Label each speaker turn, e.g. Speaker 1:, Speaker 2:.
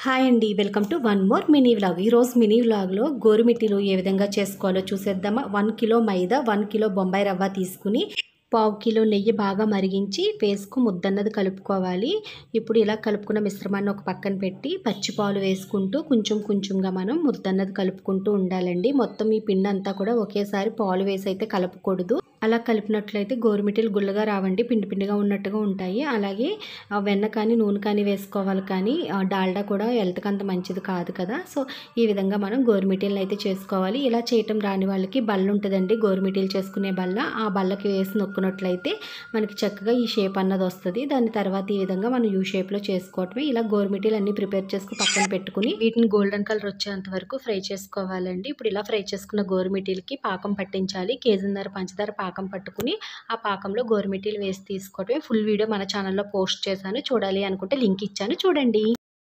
Speaker 1: Hi అండి. Welcome to one more mini vlog. ఈరోజు mini వ్లాగ్లో గోరుమిట్టిలు ఏ విధంగా చేసుకోవాలో చూసేద్దామా. 1 కిలో మైదా, 1 కిలో బొంబాయి రవ్వ తీసుకుని పావు కిలో నెయ్యి బాగా మరిగించి వేసుకు ముద్దన్నది కలుపుకోవాలి. ఇప్పుడు ఇలా కలుపుకున్న మిశ్రమాన్ని ఒక పక్కన పెట్టి పచ్చి పాలు వేసుకుంటూ కొంచెం కొంచెంగా మనం ముద్దన్నది కలుపుకుంటూ ఉండాలండి. మొత్తం ఈ పిండి అంతా కూడా ఒకేసారి పాలు వేసి అయితే కలపకూడదు. అలా కలిపినట్లయితే గోరుమిటీలు గుల్లగా రావండి, పిండి పిండిగా ఉన్నట్టుగా ఉంటాయి. అలాగే వెన్న కానీ నూనె కానీ వేసుకోవాలి, కానీ డాల్డా కూడా హెల్త్కి అంత మంచిది కాదు కదా. సో ఈ విధంగా మనం గోరుమిటీలను అయితే చేసుకోవాలి. ఇలా చేయటం రాని వాళ్ళకి బల్ల ఉంటుందండి, గోరుమిటీలు చేసుకునే బల్ల. ఆ బల్లకి వేసి నొక్కున్నట్లయితే మనకి చక్కగా ఈ షేప్ అన్నది వస్తుంది. దాని తర్వాత ఈ విధంగా మనం యూ షేప్లో చేసుకోవటమే. ఇలా గోరుమిటీలు అన్నీ ప్రిపేర్ చేసుకుని పక్కన పెట్టుకుని వీటిని గోల్డెన్ కలర్ వచ్చేంత వరకు ఫ్రై చేసుకోవాలండి. ఇప్పుడు ఇలా ఫ్రై చేసుకున్న గోరుమిటీలకి పాకం పట్టించాలి. కేజీన్నర పంచదార పాకం పట్టుకుని ఆ పాకంలో గోరుమిటీలు వేసి తీసుకోవటమే. ఫుల్ వీడియో మన ఛానల్లో పోస్ట్ చేశాను, చూడాలి అనుకుంటే లింక్ ఇచ్చాను, చూడండి.